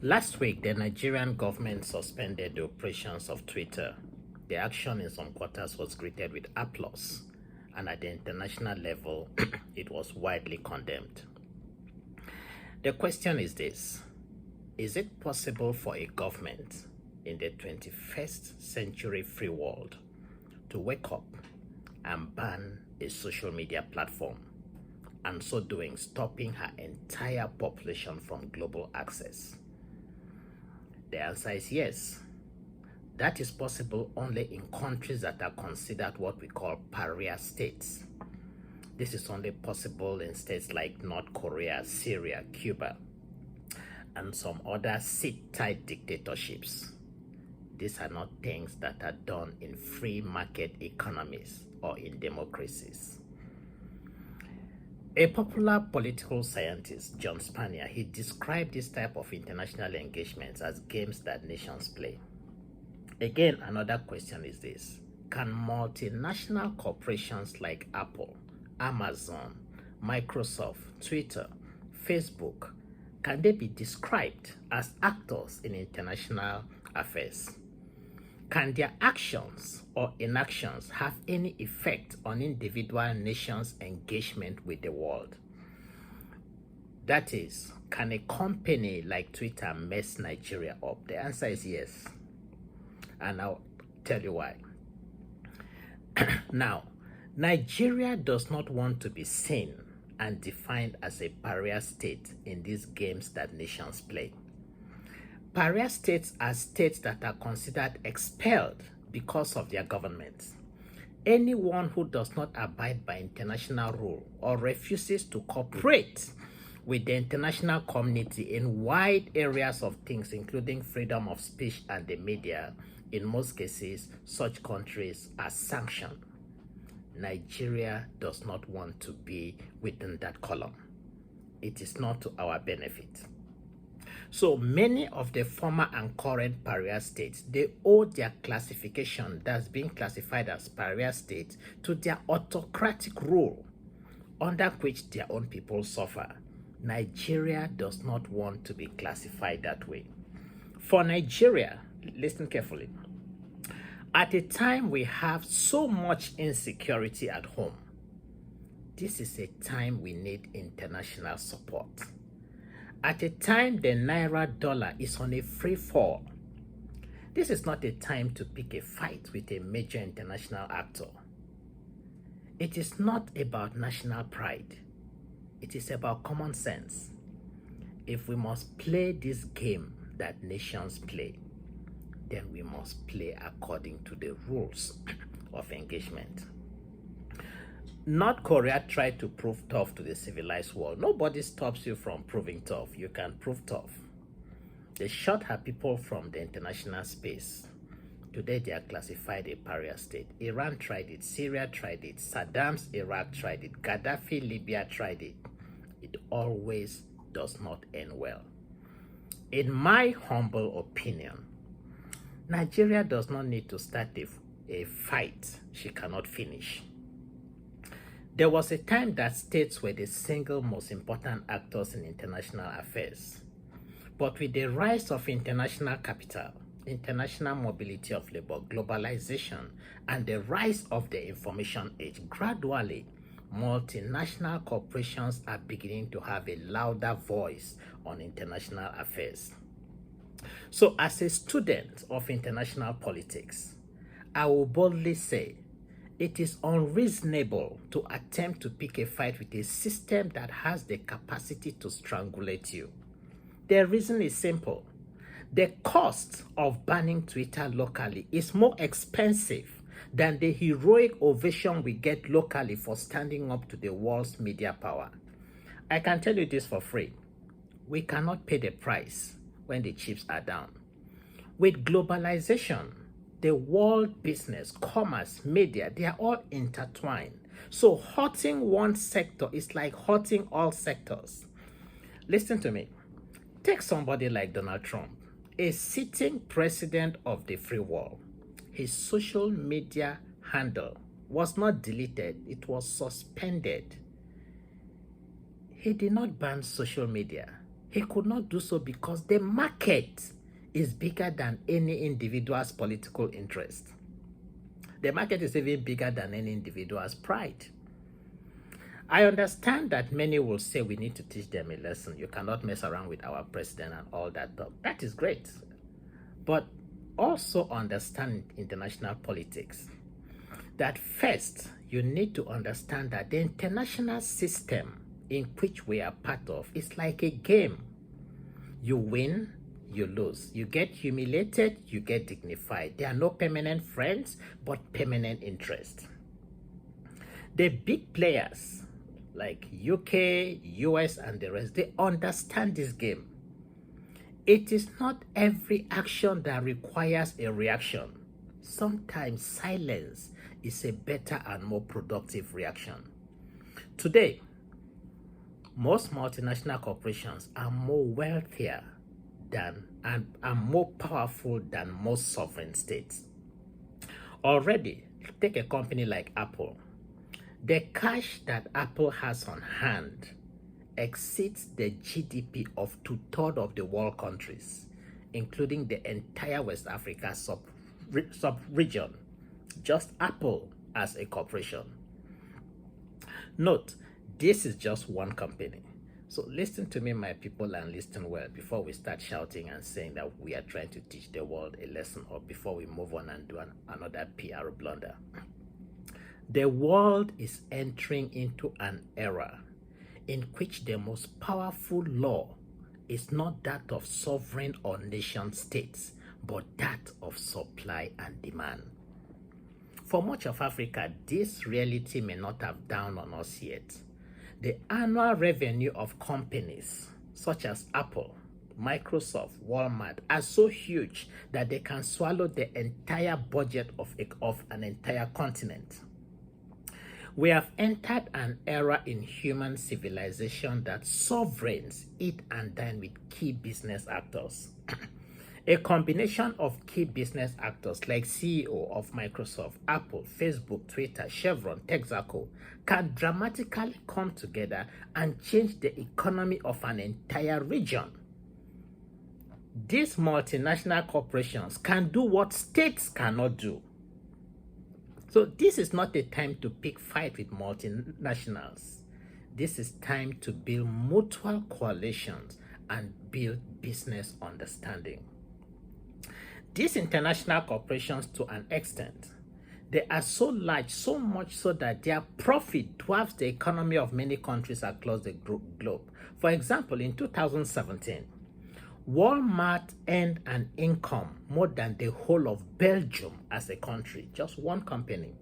Last week, the Nigerian government suspended the operations of Twitter. The action in some quarters was greeted with applause, and at the international level, it was widely condemned. The question is this: is it possible for a government in the 21st century free world to wake up and ban a social media platform, and so doing stopping her entire population from global access? The answer is yes. That is possible only in countries that are considered what we call pariah states. This is only possible in states like North Korea, Syria, Cuba, and some other sit-tight dictatorships. These are not things that are done in free market economies or in democracies. A popular political scientist, John Spanier, he described this type of international engagements as games that nations play. Again, another question is this: can multinational corporations like Apple, Amazon, Microsoft, Twitter, Facebook, can they be described as actors in international affairs? Can their actions or inactions have any effect on individual nations' engagement with the world? That is, can a company like Twitter mess Nigeria up? The answer is yes. And I'll tell you why. Now, Nigeria does not want to be seen and defined as a pariah state in these games that nations play. Pariah states are states that are considered expelled because of their governments. Anyone who does not abide by international rule or refuses to cooperate with the international community in wide areas of things, including freedom of speech and the media, in most cases, such countries are sanctioned. Nigeria does not want to be within that column. It is not to our benefit. So many of the former and current pariah states, they owe their classification that's being classified as pariah states to their autocratic rule, under which their own people suffer. Nigeria does not want to be classified that way. For Nigeria, listen carefully, at a time we have so much insecurity at home, this is a time we need international support. At a time the Naira dollar is on a free fall, this is not a time to pick a fight with a major international actor. It is not about national pride. It is about common sense. If we must play this game that nations play, then we must play according to the rules of engagement. North Korea tried to prove tough to the civilized world. Nobody stops you from proving tough. You can prove tough. They shut her people from the international space. Today they are classified a pariah state. Iran tried it, Syria tried it, Saddam's Iraq tried it, Gaddafi Libya tried it. It always does not end well. In my humble opinion, Nigeria does not need to start a fight she cannot finish. There was a time that states were the single most important actors in international affairs. But with the rise of international capital, international mobility of labor, globalization, and the rise of the information age, gradually, multinational corporations are beginning to have a louder voice on international affairs. So as a student of international politics, I will boldly say it is unreasonable to attempt to pick a fight with a system that has the capacity to strangulate you. The reason is simple. The cost of banning Twitter locally is more expensive than the heroic ovation we get locally for standing up to the world's media power. I can tell you this for free. We cannot pay the price when the chips are down. With globalization, the world business, commerce, media, they are all intertwined. So hurting one sector is like hurting all sectors. Listen to me. Take somebody like Donald Trump, a sitting president of the free world. His social media handle was not deleted, it was suspended. He did not ban social media. He could not do so because the market is bigger than any individual's political interest. The market is even bigger than any individual's pride. I understand that many will say we need to teach them a lesson. You cannot mess around with our president and all that talk. That is great. But also understand international politics. That first, you need to understand that the international system in which we are part of is like a game. You win, you lose. You get humiliated, you get dignified. There are no permanent friends, but permanent interest. The big players like UK, US, and the rest, they understand this game. It is not every action that requires a reaction. Sometimes silence is a better and more productive reaction. Today, most multinational corporations are more wealthier than and are more powerful than most sovereign states. Already, take a company like Apple. The cash that Apple has on hand exceeds the GDP of 2/3 of the world countries, including the entire West Africa sub-region. Just Apple as a corporation. Note, this is just one company. So listen to me, my people, and listen well before we start shouting and saying that we are trying to teach the world a lesson, or before we move on and do another PR blunder. The world is entering into an era in which the most powerful law is not that of sovereign or nation states, but that of supply and demand. For much of Africa, this reality may not have dawned on us yet. The annual revenue of companies such as Apple, Microsoft, Walmart are so huge that they can swallow the entire budget of an entire continent. We have entered an era in human civilization that sovereigns eat and dine with key business actors. A combination of key business actors like CEO of Microsoft, Apple, Facebook, Twitter, Chevron, Texaco can dramatically come together and change the economy of an entire region. These multinational corporations can do what states cannot do. So this is not a time to pick fight with multinationals. This is time to build mutual coalitions and build business understanding. These international corporations, to an extent, they are so large, so much so that their profit dwarfs the economy of many countries across the globe. For example, in 2017, Walmart earned an income more than the whole of Belgium as a country, just one company.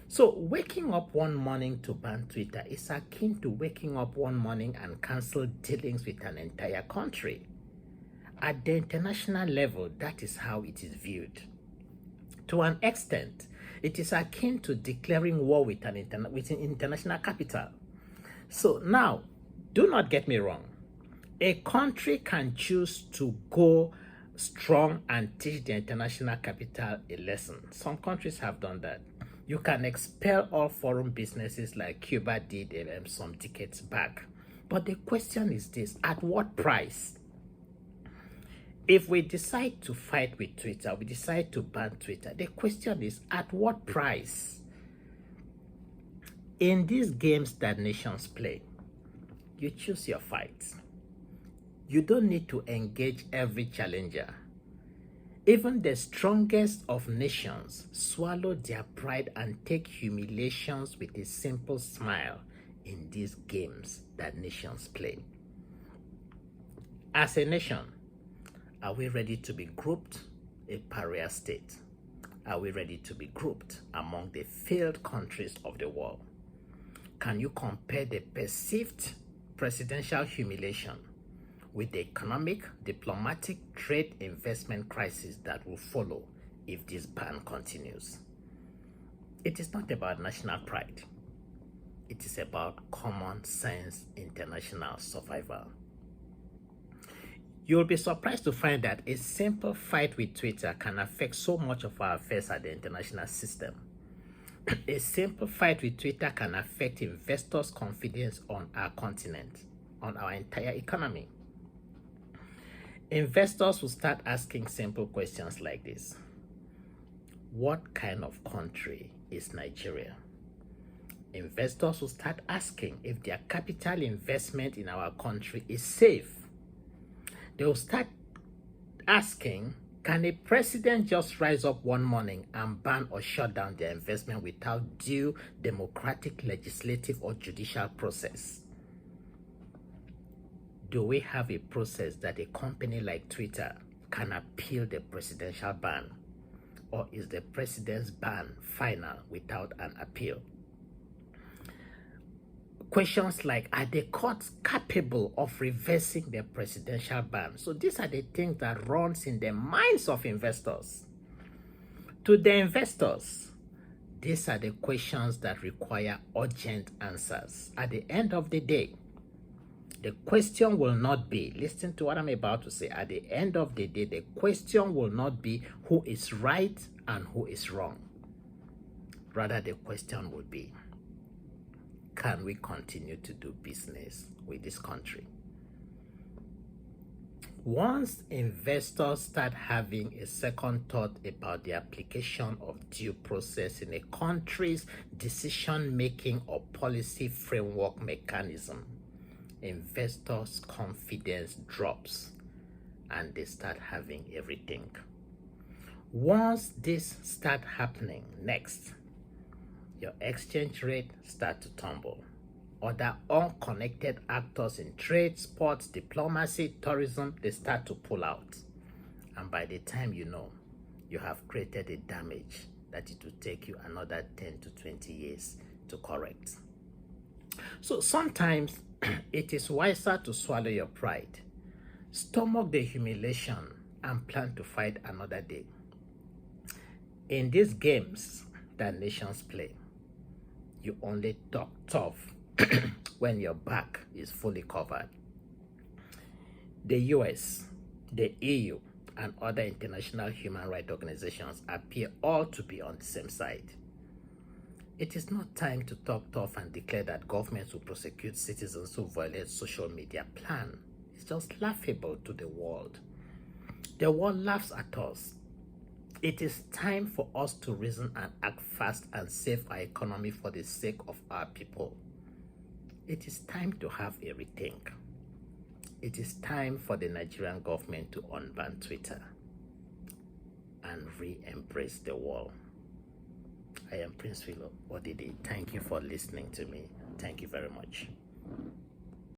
So waking up one morning to ban Twitter is akin to waking up one morning and cancel dealings with an entire country. At the international level, that is how it is viewed. To an extent, it is akin to declaring war with an international capital. So now, do not get me wrong. A country can choose to go strong and teach the international capital a lesson. Some countries have done that. You can expel all foreign businesses like Cuba did some decades back. But the question is this: at what price? If we decide to fight with Twitter, we decide to ban Twitter, the question is, at what price? In these games that nations play, you choose your fights. You don't need to engage every challenger. Even the strongest of nations swallow their pride and take humiliations with a simple smile in these games that nations play. As a nation, are we ready to be grouped a pariah state? Are we ready to be grouped among the failed countries of the world? Can you compare the perceived presidential humiliation with the economic, diplomatic, trade, investment crisis that will follow if this ban continues? It is not about national pride. It is about common sense international survival. You'll be surprised to find that a simple fight with Twitter can affect so much of our affairs at the international system. A simple fight with Twitter can affect investors' confidence on our continent, on our entire economy. Investors will start asking simple questions like this: what kind of country is Nigeria? Investors will start asking if their capital investment in our country is safe. They will start asking, can a president just rise up one morning and ban or shut down their investment without due democratic, legislative, or judicial process? Do we have a process that a company like Twitter can appeal the presidential ban? Or is the president's ban final without an appeal? Questions like, are the courts capable of reversing the presidential ban? So these are the things that runs in the minds of investors. To the investors, these are the questions that require urgent answers. At the end of the day, the question will not be, listen to what I'm about to say, at the end of the day, the question will not be who is right and who is wrong. Rather, the question will be, can we continue to do business with this country? Once investors start having a second thought about the application of due process in a country's decision-making or policy framework mechanism, investors' confidence drops and they start having a rethink. Once this start happening, next, your exchange rate start to tumble. Other unconnected actors in trade, sports, diplomacy, tourism, they start to pull out. And by the time you know, you have created a damage that it will take you another 10 to 20 years to correct. So sometimes it is wiser to swallow your pride, stomach the humiliation, and plan to fight another day. In these games that nations play, you only talk tough when your back is fully covered. The US, the EU, and other international human rights organizations appear all to be on the same side. It is not time to talk tough and declare that governments will prosecute citizens who violate social media plan. It's just laughable to the world. The world laughs at us. It is time for us to reason and act fast and save our economy for the sake of our people. It is time to have a rethink. It is time for the Nigerian government to unban Twitter and re-embrace the world. I am Prince Philo Odidi. Thank you for listening to me. Thank you very much.